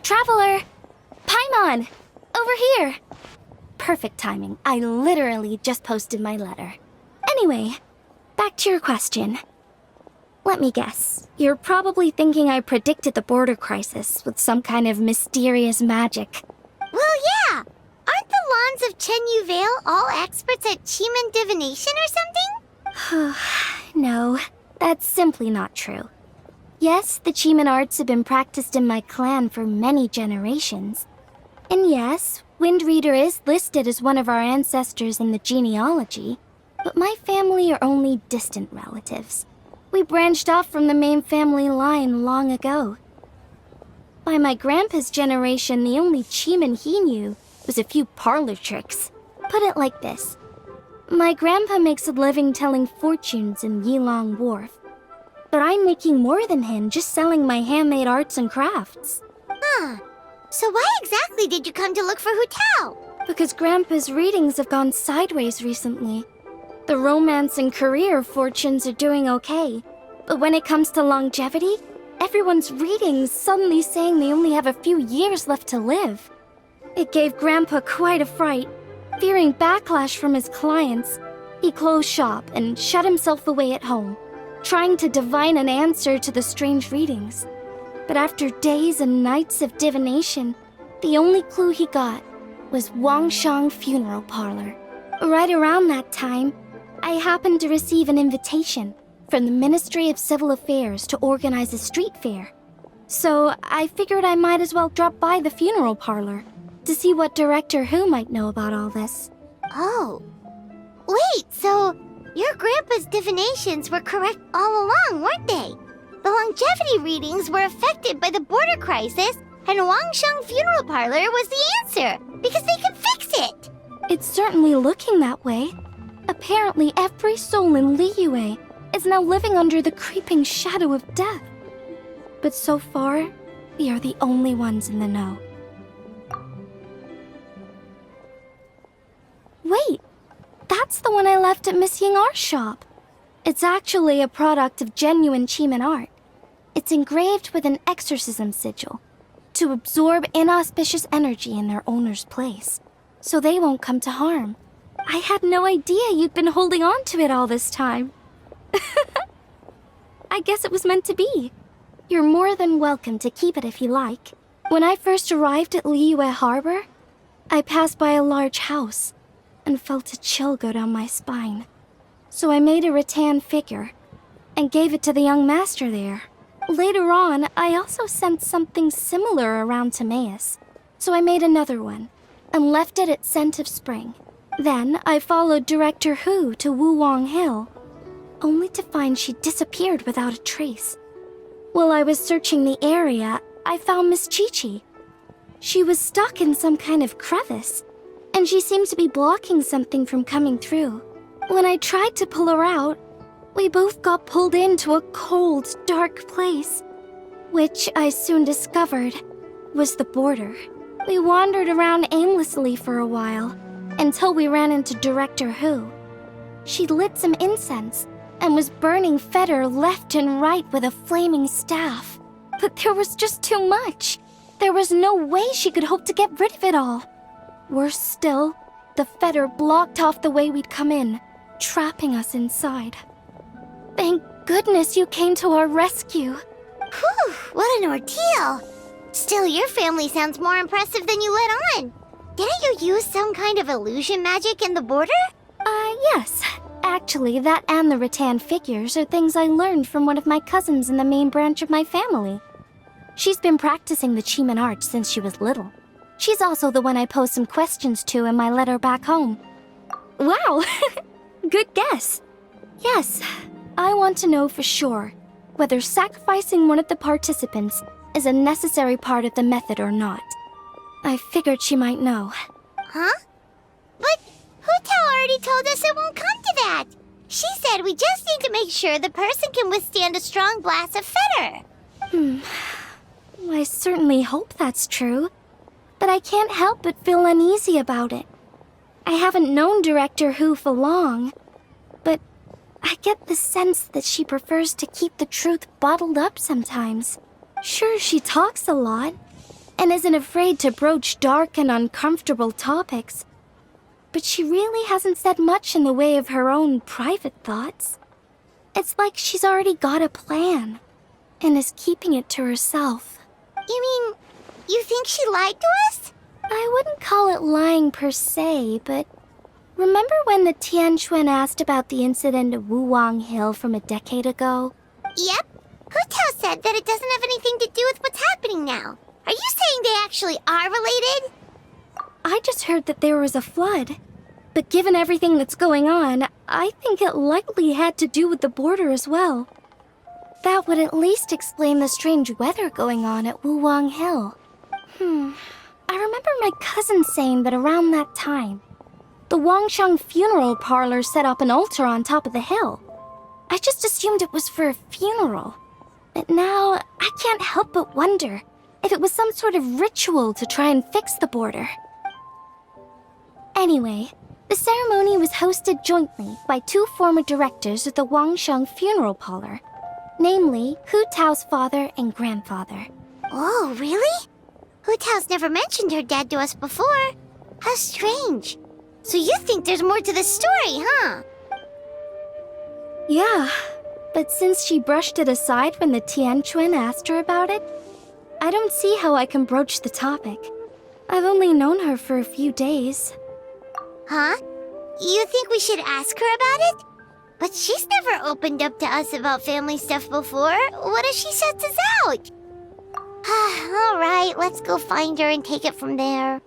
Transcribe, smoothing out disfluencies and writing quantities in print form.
Traveler! Paimon! Over here! Perfect timing. I literally just posted my letter. Anyway, back to your question. Let me guess. You're probably thinking I predicted the border crisis with some kind of mysterious magic. Well, yeah! Aren't the Lawns of Chen Yu Vale all experts at Chiman divination or something? No, that's simply not true. Yes, the Chiman arts have been practiced in my clan for many generations. And yes, Wind Reader is listed as one of our ancestors in the genealogy, but my family are only distant relatives. We branched off from the main family line long ago. By my grandpa's generation, the only Chiman he knew was a few parlor tricks. Put it like this. My grandpa makes a living telling fortunes in Yilong Wharf, but I'm making more than him just selling my handmade arts and crafts. So why exactly did you come to look for Hu Tao? Because Grandpa's readings have gone sideways recently. The romance and career fortunes are doing okay, but when it comes to longevity, everyone's readings suddenly saying they only have a few years left to live. It gave Grandpa quite a fright. Fearing backlash from his clients, he closed shop and shut himself away at home, trying to divine an answer to the strange readings. But after days and nights of divination, the only clue he got was Wangshang Funeral Parlor. Right around that time, I happened to receive an invitation from the Ministry of Civil Affairs to organize a street fair. So I figured I might as well drop by the funeral parlor to see what Director Hu might know about all this. Oh. Wait, so your grandpa's divinations were correct all along, weren't they? The longevity readings were affected by the border crisis, and Wangsheng Funeral Parlor was the answer, because they could fix it! It's certainly looking that way. Apparently every soul in Liyue is now living under the creeping shadow of death. But so far, we are the only ones in the know. Wait, that's the one I left at Miss Ying Art Shop. It's actually a product of genuine Chiman art. It's engraved with an exorcism sigil to absorb inauspicious energy in their owner's place, so they won't come to harm. I had no idea you'd been holding on to it all this time. I guess it was meant to be. You're more than welcome to keep it if you like. When I first arrived at Liyue Harbor, I passed by a large house and felt a chill go down my spine. So I made a rattan figure and gave it to the young master there. Later on, I also sent something similar around to Timaeus, so I made another one and left it at Scent of Spring. Then I followed Director Hu to Wuwang Hill, only to find she disappeared without a trace. While I was searching the area, I found Miss Chi-Chi. She was stuck in some kind of crevice, and she seemed to be blocking something from coming through. When I tried to pull her out, we both got pulled into a cold, dark place, which I soon discovered was the border. We wandered around aimlessly for a while, until we ran into Director Hu. She lit some incense and was burning Feder left and right with a flaming staff. But there was just too much. There was no way she could hope to get rid of it all. Worse still, the Feder blocked off the way we'd come in, trapping us inside. Thank goodness you came to our rescue. Whew, what an ordeal! Still, your family sounds more impressive than you let on. Didn't you use some kind of illusion magic in the border? Yes. Actually, that and the rattan figures are things I learned from one of my cousins in the main branch of my family. She's been practicing the Chiman art since she was little. She's also the one I posed some questions to in my letter back home. Wow! Good guess. Yes, I want to know for sure whether sacrificing one of the participants is a necessary part of the method or not. I figured she might know. Huh? But Hu Tao already told us it won't come to that. She said we just need to make sure the person can withstand a strong blast of Feder. I certainly hope that's true, but I can't help but feel uneasy about it. I haven't known Director Hu for long, but I get the sense that she prefers to keep the truth bottled up sometimes. Sure, she talks a lot, and isn't afraid to broach dark and uncomfortable topics. But she really hasn't said much in the way of her own private thoughts. It's like she's already got a plan, and is keeping it to herself. You mean, you think she lied to us? I wouldn't call it lying per se, but remember when the Tianquan asked about the incident at Wuwang Hill from a decade ago? Yep. Hu Tao said that it doesn't have anything to do with what's happening now. Are you saying they actually are related? I just heard that there was a flood. But given everything that's going on, I think it likely had to do with the border as well. That would at least explain the strange weather going on at Wuwang Hill. I remember my cousin saying that around that time, the Wangshan funeral parlor set up an altar on top of the hill. I just assumed it was for a funeral. But now, I can't help but wonder if it was some sort of ritual to try and fix the border. Anyway, the ceremony was hosted jointly by two former directors of the Wangshan funeral parlor, namely Hu Tao's father and grandfather. Oh, really? Hu Tao's never mentioned her dad to us before. How strange. So you think there's more to the story, huh? Yeah, but since she brushed it aside when the Tianquan asked her about it, I don't see how I can broach the topic. I've only known her for a few days. Huh? You think we should ask her about it? But she's never opened up to us about family stuff before. What if she shuts us out? All right, let's go find her and take it from there.